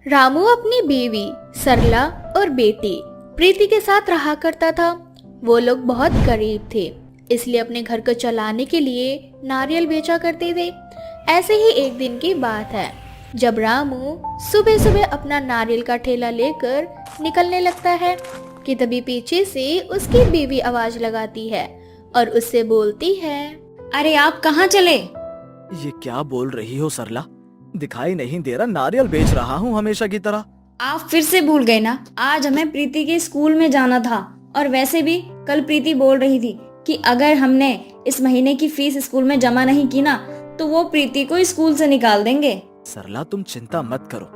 रामू अपनी बीवी सरला और बेटी प्रीति के साथ रहा करता था। वो लोग बहुत गरीब थे, इसलिए अपने घर को चलाने के लिए नारियल बेचा करते थे। ऐसे ही एक दिन की बात है, जब रामू सुबह सुबह अपना नारियल का ठेला लेकर निकलने लगता है कि तभी पीछे से उसकी बीवी आवाज लगाती है और उससे बोलती है, अरे आप कहाँ चले? ये क्या बोल रही हो सरला? दिखाई नहीं दे रहा, नारियल बेच रहा हूँ हमेशा की तरह। आप फिर से भूल गए ना, आज हमें प्रीति के स्कूल में जाना था। और वैसे भी कल प्रीति बोल रही थी कि अगर हमने इस महीने की फीस स्कूल में जमा नहीं की ना तो वो प्रीति को स्कूल से निकाल देंगे। सरला तुम चिंता मत करो,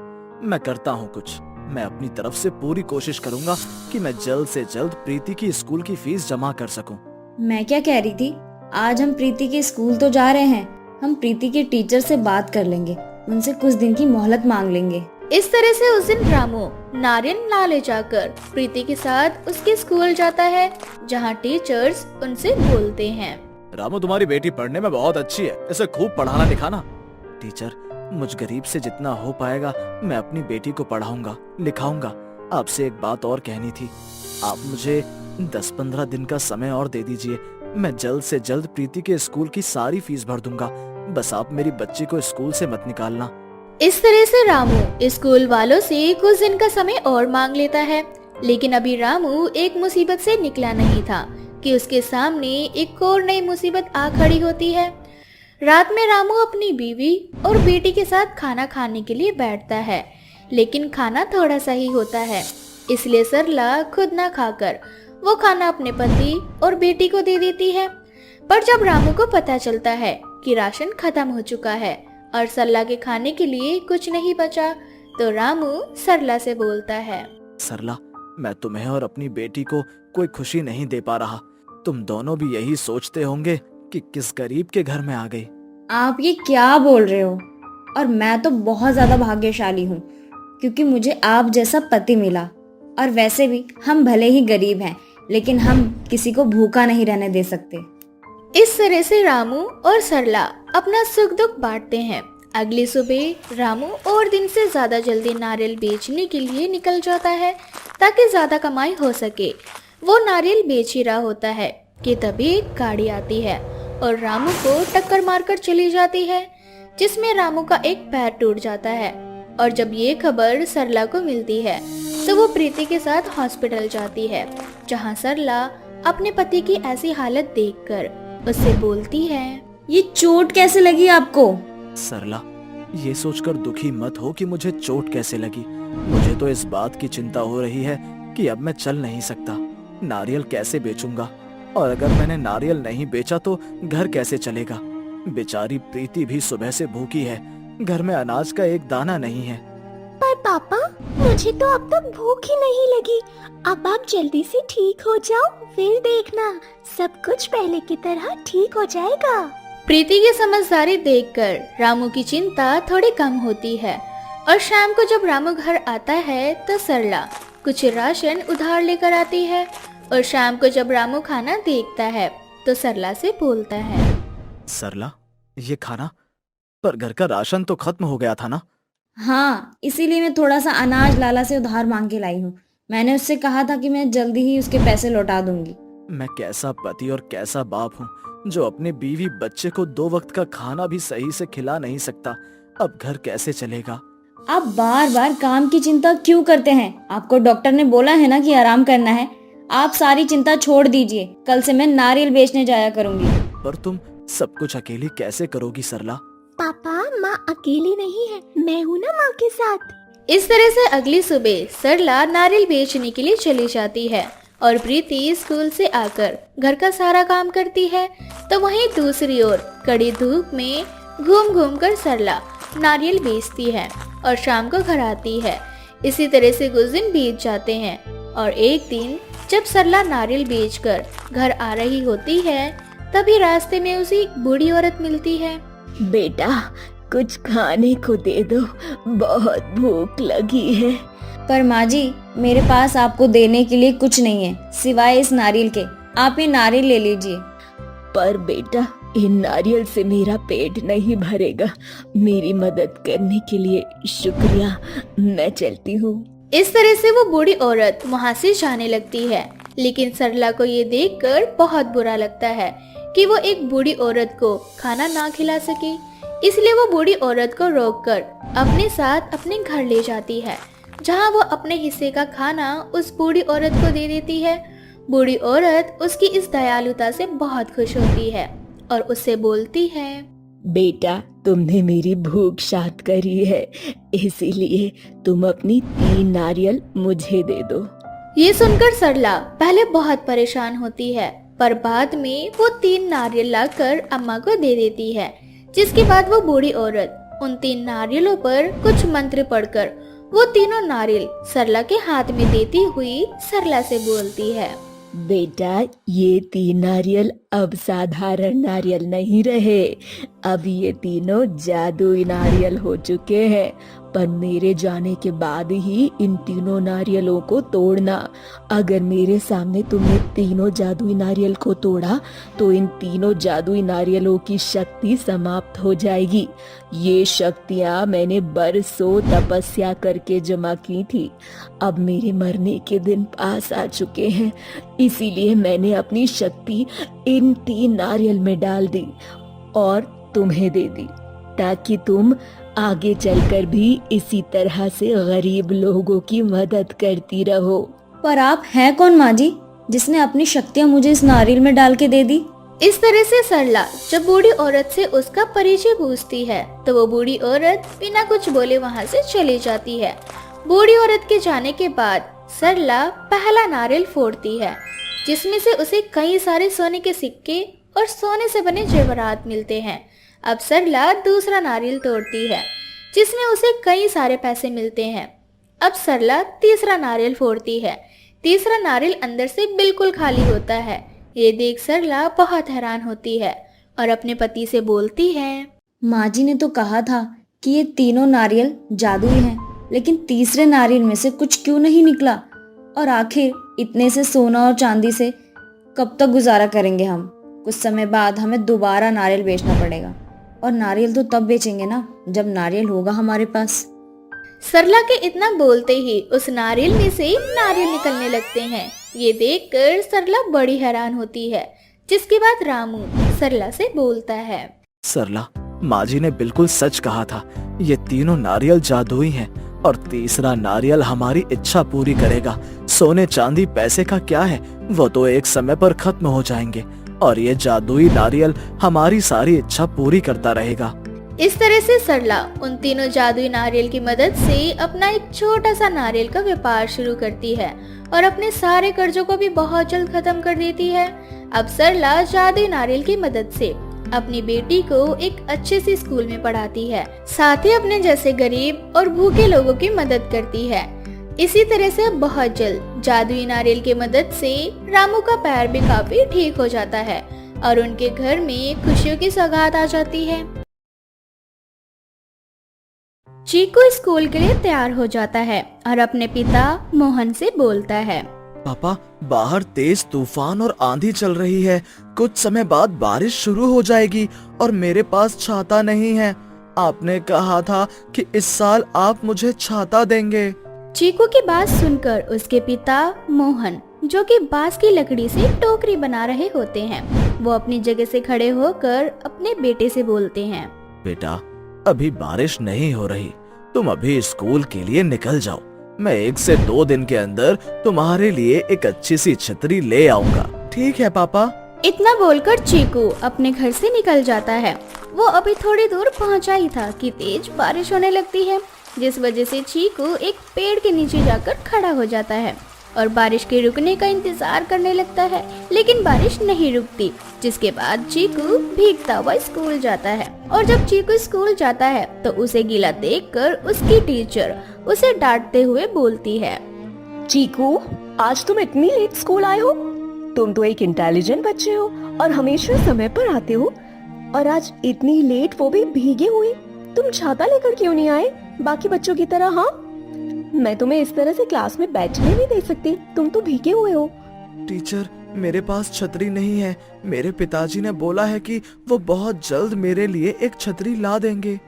मैं करता हूँ कुछ। मैं अपनी तरफ से पूरी कोशिश करूंगा कि मैं जल्द से जल्द प्रीति की स्कूल की फीस जमा कर सकूं। मैं क्या कह रही थी, आज हम प्रीति के स्कूल तो जा रहे हैं, हम प्रीति के टीचर से बात कर लेंगे, उनसे कुछ दिन की मोहलत मांग लेंगे। इस तरह से उस दिन रामू नारियल ना ले जाकर प्रीति के साथ उसके स्कूल जाता है, जहाँ टीचर्स उनसे बोलते हैं, रामू तुम्हारी बेटी पढ़ने में बहुत अच्छी है, इसे खूब पढ़ाना लिखाना। टीचर, मुझ गरीब से जितना हो पाएगा मैं अपनी बेटी को पढ़ाऊंगा लिखाऊंगा। आपसे एक बात और कहनी थी, आप मुझे 10-15 दिन का समय और दे दीजिए, मैं जल्द से जल्द प्रीति के स्कूल की सारी फीस भर दूंगा। बस आप मेरी बच्ची को स्कूल से मत निकालना। इस तरह से रामू स्कूल वालों से कुछ दिन का समय और मांग लेता है। लेकिन अभी रामू एक मुसीबत से निकला नहीं था कि उसके सामने एक और नई मुसीबत आ खड़ी होती है। रात में रामू अपनी बीवी और बेटी के साथ खाना खाने के लिए बैठता है, लेकिन खाना थोड़ा सा ही होता है, इसलिए सरला खुद ना खाकर वो खाना अपने पति और बेटी को दे देती है। पर जब रामू को पता चलता है कि राशन खत्म हो चुका है और सरला के खाने के लिए कुछ नहीं बचा, तो रामू सरला से बोलता है, सरला, मैं तुम्हें और अपनी बेटी को कोई खुशी नहीं दे पा रहा। तुम दोनों भी यही सोचते होंगे कि किस गरीब के घर में आ गई। आप ये क्या बोल रहे हो? और मैं तो बहुत ज्यादा भाग्यशाली हूँ क्योंकि मुझे आप जैसा पति मिला। और वैसे भी हम भले ही गरीब हैं, लेकिन हम किसी को भूखा नहीं रहने दे सकते। इस तरह से रामू और सरला अपना सुख दुख बांटते हैं। अगली सुबह रामू और दिन से ज्यादा जल्दी नारियल बेचने के लिए निकल जाता है ताकि ज्यादा कमाई हो सके। वो नारियल बेच ही रहा होता है कि तभी एक गाड़ी आती है और रामू को टक्कर मारकर चली जाती है, जिसमें रामू का एक पैर टूट जाता है। और जब ये खबर सरला को मिलती है तो वो प्रीति के साथ हॉस्पिटल जाती है, जहाँ सरला अपने पति की ऐसी हालत देखकर उससे बोलती है, ये चोट कैसे लगी आपको? सरला, ये सोचकर दुखी मत हो कि मुझे चोट कैसे लगी। मुझे तो इस बात की चिंता हो रही है कि अब मैं चल नहीं सकता, नारियल कैसे बेचूंगा, और अगर मैंने नारियल नहीं बेचा तो घर कैसे चलेगा। बेचारी प्रीति भी सुबह से भूखी है, घर में अनाज का एक दाना नहीं है। पर पापा, मुझे तो अब तक भूख ही नहीं लगी। अब आप जल्दी से ठीक हो जाओ, फिर देखना सब कुछ पहले की तरह ठीक हो जाएगा। प्रीति की समझदारी देखकर रामू की चिंता थोड़ी कम होती है। और शाम को जब रामू घर आता है तो सरला कुछ राशन उधार लेकर आती है। और शाम को जब रामू खाना देखता है तो सरला से बोलता है, सरला, ये खाना, पर घर का राशन तो खत्म हो गया था ना? हाँ, इसीलिए मैं थोड़ा सा अनाज लाला से उधार मांग के लाई हूँ। मैंने उससे कहा था कि मैं जल्दी ही उसके पैसे लौटा दूंगी। मैं कैसा पति और कैसा बाप हूँ जो अपने बीवी बच्चे को 2 वक्त का खाना भी सही से खिला नहीं सकता। अब घर कैसे चलेगा? आप बार बार काम की चिंता क्यों करते हैं? आपको डॉक्टर ने बोला है ना कि आराम करना है। आप सारी चिंता छोड़ दीजिए, कल से मैं नारियल बेचने जाया करूंगी। पर तुम सब कुछ अकेली कैसे करोगी सरला? पापा, माँ अकेली नहीं है, मैं हूँ ना माँ के साथ। इस तरह से अगली सुबह सरला नारियल बेचने के लिए चली जाती है और प्रीति स्कूल से आकर घर का सारा काम करती है। तो वहीं दूसरी ओर कड़ी धूप में घूम घूम कर सरला नारियल बेचती है और शाम को घर आती है। इसी तरह से कुछ दिन बीत जाते हैं और एक दिन जब सरला नारियल बेचकर घर आ रही होती है, तभी रास्ते में उसे एक बूढ़ी औरत मिलती है। बेटा, कुछ खाने को दे दो, बहुत भूख लगी है। पर माँ जी, मेरे पास आपको देने के लिए कुछ नहीं है सिवाय इस नारियल के। आप ये नारियल ले लीजिए। पर बेटा, इन नारियल से मेरा पेट नहीं भरेगा। मेरी मदद करने के लिए शुक्रिया, मैं चलती हूँ। इस तरह से वो बूढ़ी औरत वहाँ से जाने लगती है। लेकिन सरला को ये देखकर बहुत बुरा लगता है कि वो एक बूढ़ी औरत को खाना ना खिला सके, इसलिए वो बूढ़ी औरत को रोककर अपने साथ अपने घर ले जाती है, जहाँ वो अपने हिस्से का खाना उस बूढ़ी औरत को दे देती है। बूढ़ी औरत उसकी इस दयालुता से बहुत खुश होती है और उससे बोलती है, बेटा, तुमने मेरी भूख शांत करी है, इसीलिए तुम अपनी 3 नारियल मुझे दे दो। ये सुनकर सरला पहले बहुत परेशान होती है, पर बाद में वो 3 नारियल लाकर अम्मा को दे देती है। जिसके बाद वो बूढ़ी औरत उन 3 नारियलों पर कुछ मंत्र पढ़कर वो तीनों नारियल सरला के हाथ में देती हुई सरला से बोलती है, बेटा, ये 3 नारियल अब साधारण नारियल नहीं रहे, अब ये तीनों जादुई नारियल हो चुके हैं। पर मेरे जाने के बाद ही इन तीनों नारियलों को तोड़ना। अगर मेरे सामने तुमने तीनों जादुई नारियल को तोड़ा तो इन तीनों जादुई नारियलों की शक्ति समाप्त हो जाएगी। ये शक्तियाँ मैंने बरसों तपस्या करके जमा की थी। अब मेरे मरने के दिन पास आ चुके हैं, इसीलिए मैंने अपनी शक्ति इन 3 नारियल में डाल दी और तुम्हें दे दी, ताकि तुम आगे चलकर भी इसी तरह से गरीब लोगों की मदद करती रहो। पर आप हैं कौन माँ जी, जिसने अपनी शक्तियाँ मुझे इस नारियल में डाल के दे दी? इस तरह से सरला जब बूढ़ी औरत से उसका परिचय पूछती है तो वो बूढ़ी औरत बिना कुछ बोले वहाँ से चली जाती है। बूढ़ी औरत के जाने के बाद सरला पहला नारियल फोड़ती है, जिसमें से उसे कई सारे सोने के सिक्के और सोने से बने जेवरात मिलते हैं। अब सरला दूसरा नारियल तोड़ती है, जिसमें उसे कई सारे पैसे मिलते हैं। अब सरला तीसरा नारियल फोड़ती है। तीसरा नारियल अंदर से बिल्कुल खाली होता है। ये देख सरला बहुत हैरान होती है और अपने पति से बोलती है, माँ जी ने तो कहा था कि ये तीनों नारियल जादुई हैं, लेकिन तीसरे नारियल में से कुछ क्यों नहीं निकला? और आखिर इतने से सोना और चांदी से कब तक गुजारा करेंगे हम? कुछ समय बाद हमें दोबारा नारियल बेचना पड़ेगा, और नारियल तो तब बेचेंगे ना जब नारियल होगा हमारे पास। सरला के इतना बोलते ही उस नारियल में से नारियल निकलने लगते हैं। ये देखकर सरला बड़ी हैरान होती है। जिसके बाद रामू सरला से बोलता है, सरला, माँ जी ने बिल्कुल सच कहा था, ये तीनों नारियल जादुई हैं और तीसरा नारियल हमारी इच्छा पूरी करेगा। सोने चांदी पैसे का क्या है, वो तो एक समय पर खत्म हो जाएंगे और ये जादुई नारियल हमारी सारी इच्छा पूरी करता रहेगा। इस तरह से सरला उन तीनों जादुई नारियल की मदद से अपना एक छोटा सा नारियल का व्यापार शुरू करती है और अपने सारे कर्जों को भी बहुत जल्द खत्म कर देती है। अब सरला जादुई नारियल की मदद से अपनी बेटी को एक अच्छे से स्कूल में पढ़ाती है, साथ ही अपने जैसे गरीब और भूखे लोगों की मदद करती है। इसी तरह से बहुत जल्द जादुई नारियल की मदद से रामू का पैर भी काफी ठीक हो जाता है और उनके घर में खुशियों की सौगात आ जाती है। चीकू स्कूल के लिए तैयार हो जाता है और अपने पिता मोहन से बोलता है, पापा, बाहर तेज तूफान और आंधी चल रही है। कुछ समय बाद बारिश शुरू हो जाएगी और मेरे पास छाता नहीं है। आपने कहा था कि इस साल आप मुझे छाता देंगे। चीकू की बात सुनकर उसके पिता मोहन, जो कि बांस की लकड़ी से टोकरी बना रहे होते हैं, वो अपनी जगह से खड़े होकर अपने बेटे से बोलते हैं, बेटा, अभी बारिश नहीं हो रही, तुम अभी स्कूल के लिए निकल जाओ। मैं 1 से 2 दिन के अंदर तुम्हारे लिए एक अच्छी सी छतरी ले आऊंगा। ठीक है पापा। इतना बोलकर चीकू अपने घर से निकल जाता है। वो अभी थोड़ी दूर पहुंचा ही था कि तेज बारिश होने लगती है, जिस वजह से चीकू एक पेड़ के नीचे जाकर खड़ा हो जाता है और बारिश के रुकने का इंतजार करने लगता है, लेकिन बारिश नहीं रुकती। जिसके बाद चीकू भीगता हुआ स्कूल जाता है और जब चीकू स्कूल जाता है तो उसे गीला देखकर उसकी टीचर उसे डांटते हुए बोलती है, चीकू, आज तुम इतनी लेट स्कूल आए हो? तुम तो एक इंटेलिजेंट बच्चे हो और हमेशा समय पर आते हो, और आज इतनी लेट, वो भी भीगे हुए। तुम छाता लेकर क्यों नहीं आए बाकी बच्चों की तरह? हाँ, मैं तुम्हें इस तरह से क्लास में बैठने नहीं दे सकती, तुम तो भीगे हुए हो। टीचर, मेरे पास छतरी नहीं है। मेरे पिताजी ने बोला है कि वो बहुत जल्द मेरे लिए एक छतरी ला देंगे।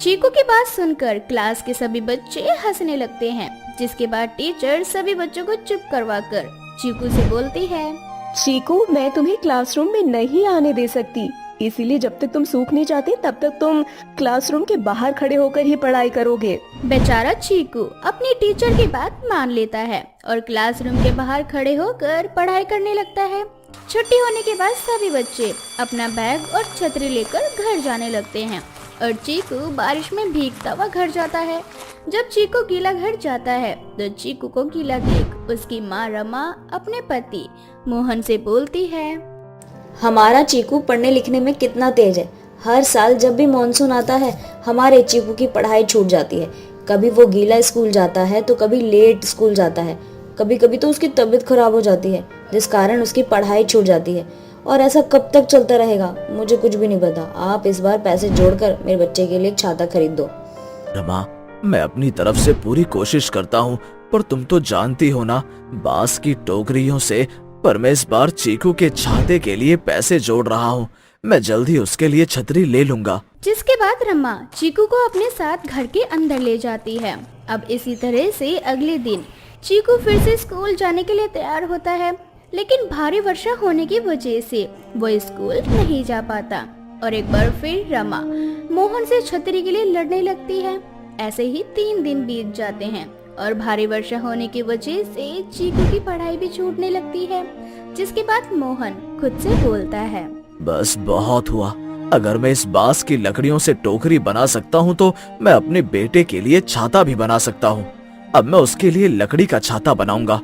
चीकू की बात सुनकर क्लास के सभी बच्चे हंसने लगते हैं, जिसके बाद टीचर सभी बच्चों को चुप करवाकर चीकू से बोलती है, चीकू, मैं तुम्हें क्लासरूम में नहीं आने दे सकती, इसीलिए जब तक तुम सूख नहीं जाते तब तक तुम क्लासरूम के बाहर खड़े होकर ही पढ़ाई करोगे। बेचारा चीकू अपनी टीचर की बात मान लेता है और क्लासरूम के बाहर खड़े होकर पढ़ाई करने लगता है। छुट्टी होने के बाद सभी बच्चे अपना बैग और छतरी लेकर घर जाने लगते हैं और चीकू बारिश में भीगता हुआ घर जाता है। जब चीकू गीला घर जाता है तो चीकू को गीला देख उसकी माँ रमा अपने पति मोहन से बोलती है, हमारा चीकू पढ़ने लिखने में कितना तेज है। हर साल जब भी मॉनसून आता है हमारे चीकू की पढ़ाई छूट जाती है। कभी वो गीला स्कूल जाता है तो कभी लेट स्कूल जाता है, कभी कभी तो उसकी तबीयत खराब हो जाती है जिस कारण उसकी पढ़ाई छूट जाती है। और ऐसा कब तक चलता रहेगा मुझे कुछ भी नहीं पता। आप इस बार पैसे जोड़कर मेरे बच्चे के लिए एक छाता खरीद दो। रमा, मैं अपनी तरफ से पूरी कोशिश करता हूँ, पर तुम तो जानती हो ना, बांस की टोकरियों से। पर मैं इस बार चीकू के छाते के लिए पैसे जोड़ रहा हूँ। मैं जल्दी उसके लिए छतरी ले लूंगा। जिसके बाद रमा चीकू को अपने साथ घर के अंदर ले जाती है। अब इसी तरह से अगले दिन चीकू फिर से स्कूल जाने के लिए तैयार होता है, लेकिन भारी वर्षा होने की वजह से वो स्कूल नहीं जा पाता और एक बार फिर रमा मोहन से छतरी के लिए लड़ने लगती है। ऐसे ही 3 दिन बीत जाते हैं और भारी वर्षा होने की वजह से चीकू की पढ़ाई भी छूटने लगती है। जिसके बाद मोहन खुद से बोलता है, बस बहुत हुआ। अगर मैं इस बांस की लकड़ियों से टोकरी बना सकता हूँ तो मैं अपने बेटे के लिए छाता भी बना सकता हूँ। अब मैं उसके लिए लकड़ी का छाता बनाऊंगा।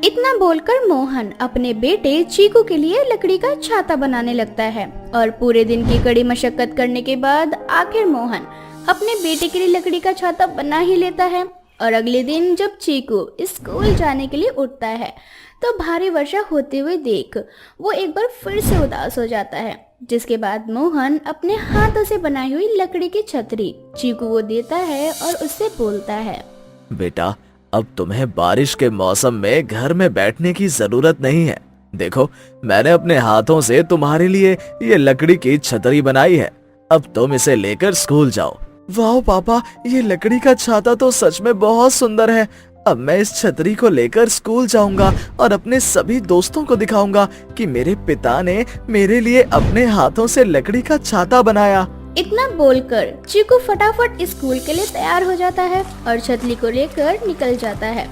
इतना बोलकर मोहन अपने बेटे चीकू के लिए लकड़ी का छाता बनाने लगता है और पूरे दिन की कड़ी मशक्कत करने के बाद आखिर मोहन अपने बेटे के लिए लकड़ी का छाता बना ही लेता है। और अगले दिन जब चीकू स्कूल जाने के लिए उठता है तो भारी वर्षा होते हुए देख वो एक बार फिर से उदास हो जाता है। जिसके बाद मोहन अपने हाथों से बनाई हुई लकड़ी की छतरी चीकू को देता है और उससे बोलता है, बेटा, अब तुम्हें बारिश के मौसम में घर में बैठने की जरूरत नहीं है। देखो, मैंने अपने हाथों से तुम्हारे लिए ये लकड़ी की छतरी बनाई है। अब तुम इसे लेकर स्कूल जाओ। वाह पापा, ये लकड़ी का छाता तो सच में बहुत सुंदर है। अब मैं इस छतरी को लेकर स्कूल जाऊंगा और अपने सभी दोस्तों को दिखाऊंगा कि मेरे पिता ने मेरे लिए अपने हाथों से लकड़ी का छाता बनाया। इतना बोलकर चीकू फटाफट स्कूल के लिए तैयार हो जाता है और छतरी को लेकर निकल जाता है।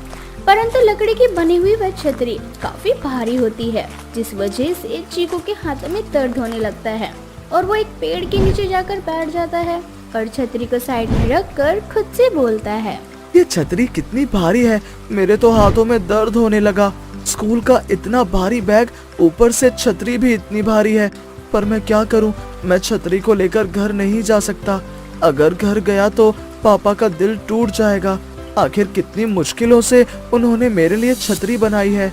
परंतु लकड़ी की बनी हुई वह छतरी काफी भारी होती है, जिस वजह से चीकू के हाथों में दर्द होने लगता है और वो एक पेड़ के नीचे जाकर बैठ जाता है और छतरी को साइड में रखकर खुद से बोलता है, ये छतरी कितनी भारी है, मेरे तो हाथों में दर्द होने लगा। स्कूल का इतना भारी बैग, ऊपर से छतरी भी इतनी भारी है। पर मैं क्या करूं? मैं छतरी को लेकर घर नहीं जा सकता। अगर घर गया तो पापा का दिल टूट जाएगा। आखिर कितनी मुश्किलों से उन्होंने मेरे लिए छतरी बनाई है।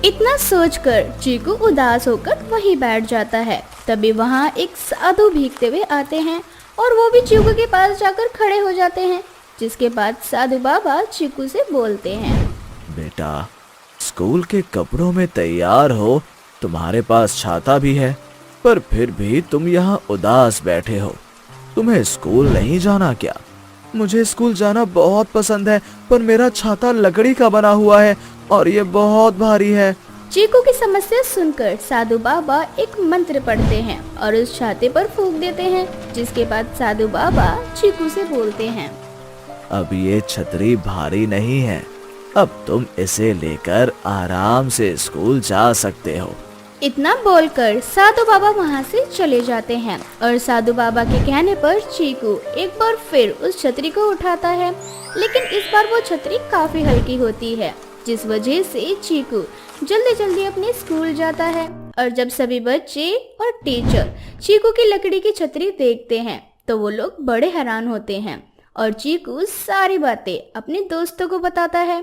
इतना सोचकर चीकू उदास होकर वहीं बैठ जाता है। तभी वहाँ एक साधु भीगते हुए आते हैं और वो भी चीकू के पास जाकर खड़े हो जाते हैं। जिसके बाद साधु बाबा चीकू से बोलते हैं, बेटा, स्कूल के कपड़ों में तैयार हो, तुम्हारे पास छाता भी है, पर फिर भी तुम यहाँ उदास बैठे हो। तुम्हें स्कूल नहीं जाना क्या? मुझे स्कूल जाना बहुत पसंद है, पर मेरा छाता लकड़ी का बना हुआ है और ये बहुत भारी है। चीकू की समस्या सुनकर साधु बाबा एक मंत्र पढ़ते हैं और उस छाते पर फूंक देते हैं। जिसके बाद साधु बाबा चीकू से बोलते हैं, अब ये छतरी भारी नहीं है, अब तुम इसे लेकर आराम से स्कूल जा सकते हो। इतना बोलकर साधु बाबा वहाँ से चले जाते हैं और साधु बाबा के कहने पर चीकू एक बार फिर उस छतरी को उठाता है, लेकिन इस बार वो छतरी काफी हल्की होती है, जिस वजह से चीकू जल्दी जल्दी अपने स्कूल जाता है। और जब सभी बच्चे और टीचर चीकू की लकड़ी की छतरी देखते हैं तो वो लोग बड़े हैरान होते हैं और चीकू सारी बातें अपने दोस्तों को बताता है।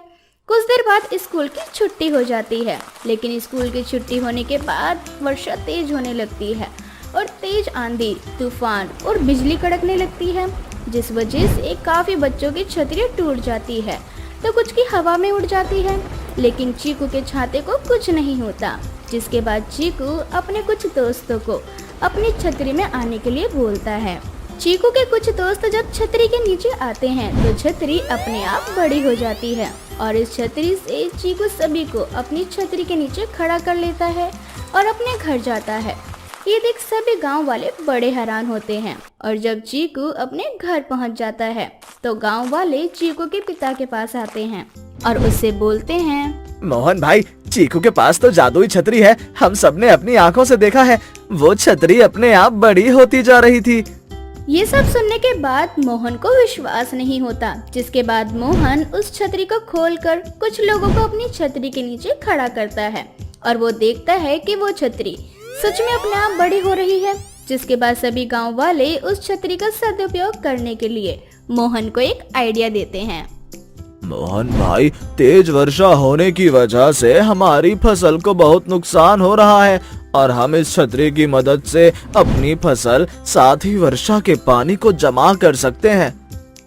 कुछ देर बाद स्कूल की छुट्टी हो जाती है, लेकिन स्कूल की छुट्टी होने के बाद वर्षा तेज होने लगती है और तेज आंधी, तूफान और बिजली कड़कने लगती है, जिस वजह से काफी बच्चों की छतरियां टूट जाती है तो कुछ की हवा में उड़ जाती है। लेकिन चीकू के छाते को कुछ नहीं होता। जिसके बाद चीकू अपने कुछ दोस्तों को अपनी छतरी में आने के लिए बोलता है। चीकू के कुछ दोस्त जब छतरी के नीचे आते हैं तो छतरी अपने आप बड़ी हो जाती है और इस छतरी से चीकू सभी को अपनी छतरी के नीचे खड़ा कर लेता है और अपने घर जाता है। ये देख सभी गांव वाले बड़े हैरान होते हैं और जब चीकू अपने घर पहुंच जाता है तो गांव वाले चीकू के पिता के पास आते हैं और उससे बोलते हैं, मोहन भाई, चीकू के पास तो जादुई छतरी है। हम सबने अपनी आंखों से देखा है, वो छतरी अपने आप बड़ी होती जा रही थी। ये सब सुनने के बाद मोहन को विश्वास नहीं होता, जिसके बाद मोहन उस छतरी को खोलकर कुछ लोगों को अपनी छतरी के नीचे खड़ा करता है और वो देखता है कि वो छतरी सच में अपने आप बड़ी हो रही है। जिसके बाद सभी गांव वाले उस छतरी का सदुपयोग करने के लिए मोहन को एक आइडिया देते हैं। मोहन भाई, तेज वर्षा होने की वजह से हमारी फसल को बहुत नुकसान हो रहा है और हम इस छतरी की मदद से अपनी फसल साथ ही वर्षा के पानी को जमा कर सकते हैं।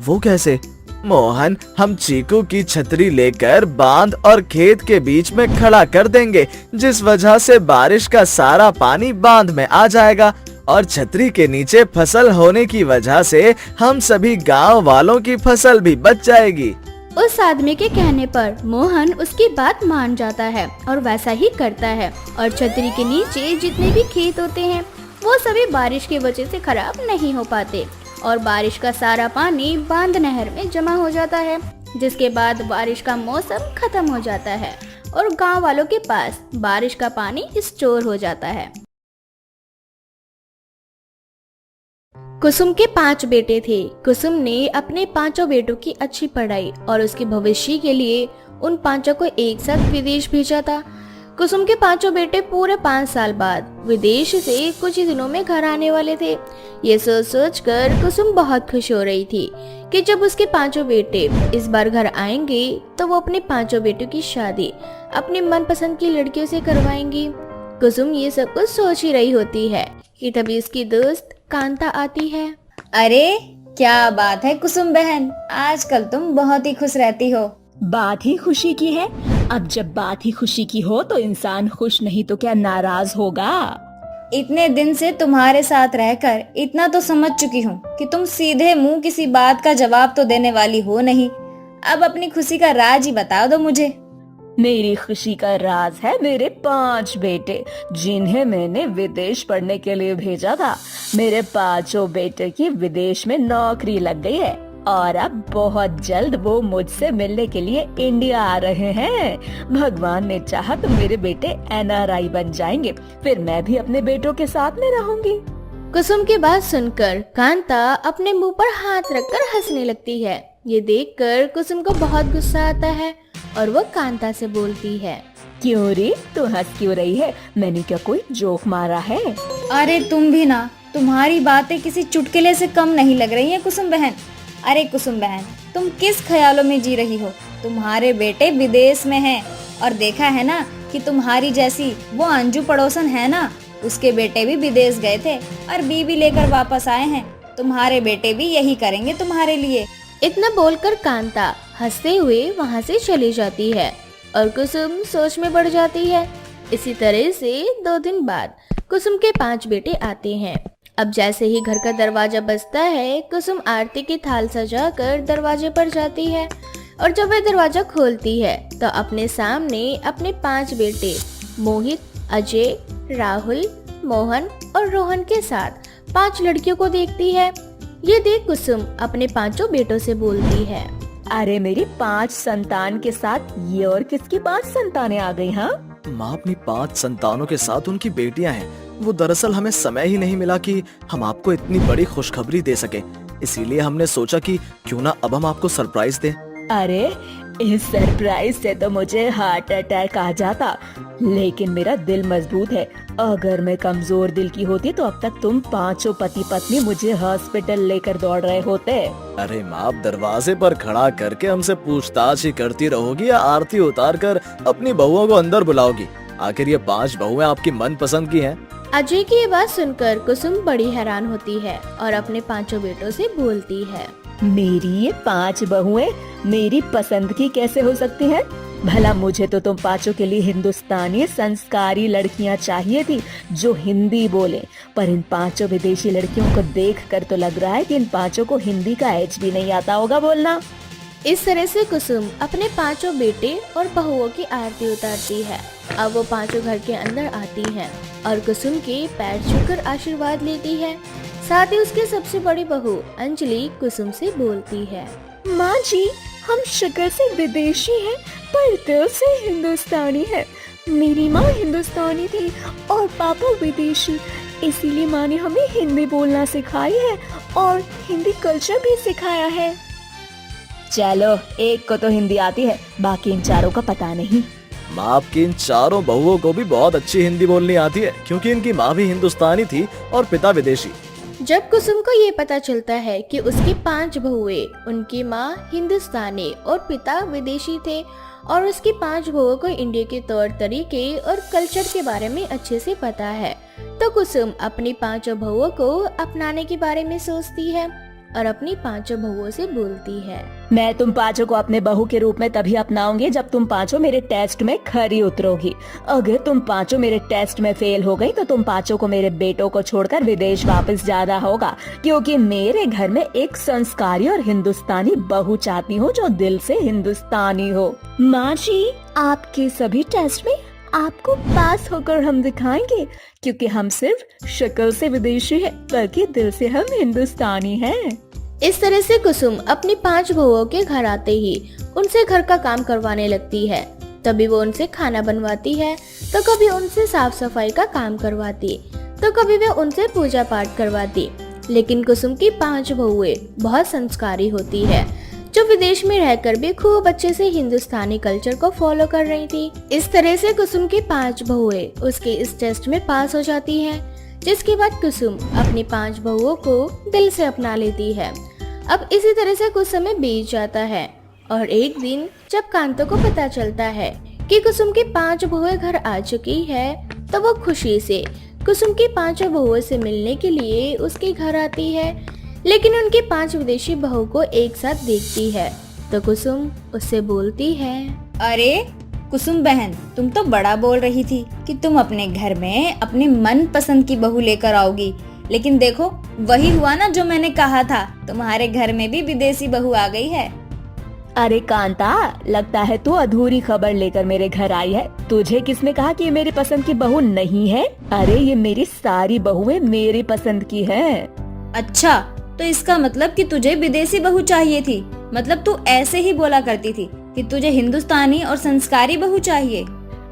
वो कैसे? मोहन, हम चीकू की छतरी लेकर बांध और खेत के बीच में खड़ा कर देंगे, जिस वजह से बारिश का सारा पानी बांध में आ जाएगा और छतरी के नीचे फसल होने की वजह से हम सभी गांव वालों की फसल भी बच जाएगी। उस आदमी के कहने पर मोहन उसकी बात मान जाता है और वैसा ही करता है और छतरी के नीचे जितने भी खेत होते हैं वो सभी बारिश की वजह से खराब नहीं हो पाते और बारिश का सारा पानी बांध नहर में जमा हो जाता है। जिसके बाद बारिश का मौसम खत्म हो जाता है और गांव वालों के पास बारिश का पानी स्टोर हो जाता है। कुसुम के 5 बेटे थे। कुसुम ने अपने 5 बेटों की अच्छी पढ़ाई और उसके भविष्य के लिए उन 5 को एक साथ विदेश भेजा था। कुसुम के 5 बेटे पूरे 5 साल बाद विदेश से कुछ ही दिनों में घर आने वाले थे। ये सोच कर कुसुम बहुत खुश हो रही थी कि जब उसके 5 बेटे इस बार घर आएंगे तो वो अपने 5 बेटों की शादी अपनी मनपसंद की लड़कियों से करवाएंगी। कुसुम ये सब कुछ सोच ही रही होती है कि तभी उसकी दोस्त कांता आती है। अरे क्या बात है कुसुम बहन, आजकल तुम बहुत ही खुश रहती हो। बात ही खुशी की है। अब जब बात ही खुशी की हो तो इंसान खुश नहीं तो क्या नाराज होगा। इतने दिन से तुम्हारे साथ रहकर इतना तो समझ चुकी हूँ कि तुम सीधे मुंह किसी बात का जवाब तो देने वाली हो नहीं। अब अपनी खुशी का राज ही बता दो मुझे। मेरी खुशी का राज है मेरे 5 बेटे, जिन्हें मैंने विदेश पढ़ने के लिए भेजा था। मेरे 5 बेटे की विदेश में नौकरी लग गई है और अब बहुत जल्द वो मुझसे मिलने के लिए इंडिया आ रहे हैं। भगवान ने चाहा तो मेरे बेटे NRI बन जाएंगे, फिर मैं भी अपने बेटों के साथ में रहूंगी। कुसुम की बात सुनकर कांता अपने मुंह पर हाथ रखकर हंसने लगती है। ये देखकर कुसुम को बहुत गुस्सा आता है और वो कांता से बोलती है, क्यों रे, तू हंस क्यों रही है? मैंने क्या कोई जोक मारा है? अरे तुम भी ना, तुम्हारी बातें किसी चुटकुले से कम नहीं लग रही है कुसुम बहन। अरे कुसुम बहन, तुम किस ख्यालों में जी रही हो? तुम्हारे बेटे विदेश में हैं और देखा है ना कि तुम्हारी जैसी वो अंजू पड़ोसन है ना, उसके बेटे भी विदेश गए थे और बीवी लेकर वापस आए हैं। तुम्हारे बेटे भी यही करेंगे तुम्हारे लिए। इतना बोलकर कांता हंसते हुए वहाँ से चली जाती है और कुसुम सोच में पड़ जाती है। इसी तरह से 2 दिन बाद कुसुम के 5 बेटे आते हैं। अब जैसे ही घर का दरवाजा बजता है, कुसुम आरती की थाल सजाकर दरवाजे पर जाती है और जब वह दरवाजा खोलती है तो अपने सामने अपने 5 बेटे मोहित, अजय, राहुल, मोहन और रोहन के साथ 5 लड़कियों को देखती है। ये देख कुसुम अपने 5 बेटों से बोलती है, अरे मेरी 5 संतान के साथ ये और किसकी 5 संतानें आ गई? हाँ माँ, अपनी 5 संतानों के साथ उनकी बेटियां हैं। वो दरअसल हमें समय ही नहीं मिला कि हम आपको इतनी बड़ी खुशखबरी दे सके, इसीलिए हमने सोचा कि क्यों ना अब हम आपको सरप्राइज दें। अरे इस सरप्राइज से तो मुझे हार्ट अटैक आ जाता, लेकिन मेरा दिल मजबूत है। अगर मैं कमजोर दिल की होती तो अब तक तुम 5 पति पत्नी मुझे हॉस्पिटल लेकर दौड़ रहे होते। अरे माँ, आप दरवाजे पर खड़ा करके हमसे पूछताछ ही करती रहोगी या आरती उतार कर अपनी बहुओं को अंदर बुलाओगी? आखिर ये 5 बहुएं आपकी मन पसंद की हैं। अजय की ये बात सुनकर कुसुम बड़ी हैरान होती है और अपने 5 बेटों से बोलती है, मेरी ये 5 बहुएं मेरी पसंद की कैसे हो सकती हैं? भला मुझे तो तुम पांचों के लिए हिंदुस्तानी संस्कारी लड़कियां चाहिए थी जो हिंदी बोले, पर इन पांचों विदेशी लड़कियों को देखकर तो लग रहा है कि इन पांचों को हिंदी का एच भी नहीं आता होगा बोलना। इस तरह से कुसुम अपने पांचों बेटे और बहुओं की आरती उतारती है। अब वो पांचों घर के अंदर आती हैं और कुसुम के पैर छूकर आशीर्वाद लेती है। साथ ही उसकी सबसे बड़ी बहू अंजलि कुसुम से बोलती है, माँ जी, हम शक्ल से विदेशी हैं पर दिल से हिंदुस्तानी हैं। मेरी माँ हिंदुस्तानी थी और पापा विदेशी, इसीलिए माँ ने हमें हिंदी बोलना सिखाई है और हिंदी कल्चर भी सिखाया है। चलो, एक को तो हिंदी आती है, बाकी इन चारों का पता नहीं। माँ, आपकी इन चारों बहुओं को भी बहुत अच्छी हिंदी बोलनी आती है, क्योंकि इनकी माँ भी हिंदुस्तानी थी और पिता विदेशी। जब कुसुम को ये पता चलता है कि उसकी 5 बहुएं, उनकी माँ हिंदुस्तानी और पिता विदेशी थे और उसकी 5 बहुओं को इंडिया के तौर तरीके और कल्चर के बारे में अच्छे से पता है, तो कुसुम अपनी 5 बहुओं को अपनाने के बारे में सोचती है और अपनी 5 बहुओं से बोलती है, मैं तुम पांचों को अपने बहू के रूप में तभी अपनाऊंगी जब तुम पांचों मेरे टेस्ट में खरी उतरोगी। अगर तुम पांचों मेरे टेस्ट में फेल हो गई तो तुम पांचों को मेरे बेटों को छोड़कर विदेश वापस जाना होगा, क्योंकि मेरे घर में एक संस्कारी और हिंदुस्तानी बहू चाहती हूँ जो दिल से हिंदुस्तानी हो। माँ जी, आपके सभी टेस्ट में आपको पास होकर हम दिखाएंगे, क्योंकि हम सिर्फ शक्ल से विदेशी हैं, बल्कि दिल से हम हिंदुस्तानी हैं। इस तरह से कुसुम अपनी 5 बहुओं के घर आते ही उनसे घर का काम करवाने लगती है। तभी वो उनसे खाना बनवाती है, तो कभी उनसे साफ सफाई का काम करवाती, तो कभी वे उनसे पूजा पाठ करवाती। लेकिन कुसुम की 5 बहुएं बहुत संस्कारी होती है, जो विदेश में रहकर भी खूब अच्छे से हिंदुस्तानी कल्चर को फॉलो कर रही थी। इस तरह से कुसुम की 5 बहुएं उसके इस टेस्ट में पास हो जाती हैं, जिसके बाद कुसुम अपनी 5 बहुओं को दिल से अपना लेती है। अब इसी तरह से कुछ समय बीत जाता है और एक दिन जब कांता को पता चलता है कि कुसुम की 5 बहुएं घर आ चुकी है, तो वो खुशी से कुसुम की 5 बहुओं से मिलने के लिए उसके घर आती है। लेकिन उनकी 5 विदेशी बहू को एक साथ देखती है तो कुसुम उससे बोलती है, अरे कुसुम बहन, तुम तो बड़ा बोल रही थी कि तुम अपने घर में अपनी मन पसंद की बहू लेकर आओगी, लेकिन देखो वही हुआ ना जो मैंने कहा था, तुम्हारे घर में भी विदेशी बहू आ गई है। अरे कांता, लगता है तू अधूरी खबर लेकर मेरे घर आई है। तुझे किसने कहा कि ये मेरी पसंद की बहू नहीं है? अरे ये मेरी सारी बहुएं मेरी पसंद की हैं। अच्छा, तो इसका मतलब कि तुझे विदेशी बहू चाहिए थी। मतलब तू ऐसे ही बोला करती थी कि तुझे हिंदुस्तानी और संस्कारी बहू चाहिए।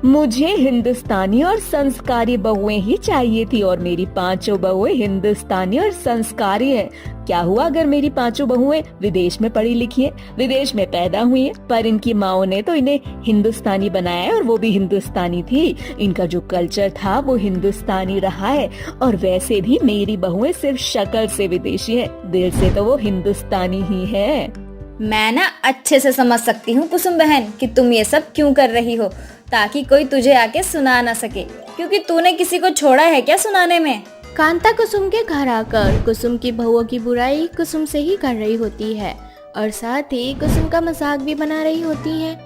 मुझे हिंदुस्तानी और संस्कारी बहुएं ही चाहिए थी और मेरी 5 बहुएं हिंदुस्तानी और संस्कारी हैं। क्या हुआ अगर मेरी 5 बहुएं विदेश में पढ़ी लिखी हैं, विदेश में पैदा हुई हैं, पर इनकी माओ ने तो इन्हें हिंदुस्तानी बनाया है और वो भी हिंदुस्तानी थी। इनका जो कल्चर था वो हिंदुस्तानी रहा है और वैसे भी मेरी बहुएं सिर्फ शक्ल से विदेशी है, दिल से तो वो हिंदुस्तानी ही है। मैं ना अच्छे से समझ सकती हूँ कुसुम बहन कि तुम ये सब क्यों कर रही हो, ताकि कोई तुझे आके सुना ना सके, क्योंकि तूने किसी को छोड़ा है क्या सुनाने में। कांता कुसुम के घर आकर कुसुम की बहुओं की बुराई कुसुम से ही कर रही होती है और साथ ही कुसुम का मजाक भी बना रही होती है।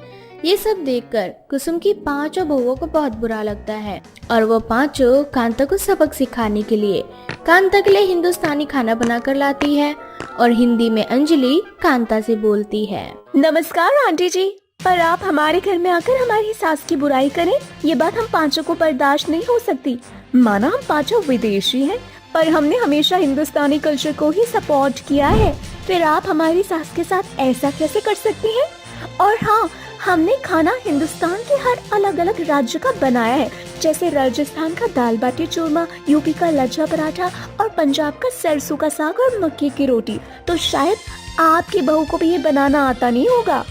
ये सब देखकर कुसुम की 5 बहुओं को बहुत बुरा लगता है और वो 5 कांता को सबक सिखाने के लिए कांता के लिए हिंदुस्तानी खाना बनाकर लाती है और हिंदी में अंजलि कांता से बोलती है, नमस्कार आंटी जी, पर आप हमारे घर में आकर हमारी सास की बुराई करें, ये बात हम 5 को बर्दाश्त नहीं हो सकती। माना हम 5 विदेशी हैं, पर हमने हमेशा हिंदुस्तानी कल्चर को ही सपोर्ट किया है, फिर आप हमारी सास के साथ ऐसा कैसे कर सकती हैं? और हाँ, हमने खाना हिंदुस्तान के हर अलग अलग राज्य का बनाया है, जैसे राजस्थान का दाल बाटी चूरमा, यूपी का लच्छा पराठा और पंजाब का सरसों का साग और मक्के की रोटी। तो शायद आपकी बहू को भी ये बनाना आता नहीं होगा।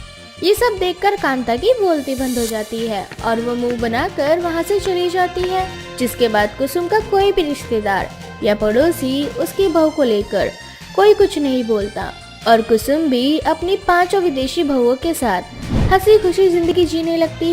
ये सब देखकर कांता की बोलती बंद हो जाती है और वो मुंह बनाकर वहाँ से चली जाती है। जिसके बाद कुसुम का कोई भी रिश्तेदार या पड़ोसी उसकी बहू को लेकर कोई कुछ नहीं बोलता और कुसुम भी अपनी 5 विदेशी बहुओं के साथ हंसी खुशी जिंदगी जीने लगती है।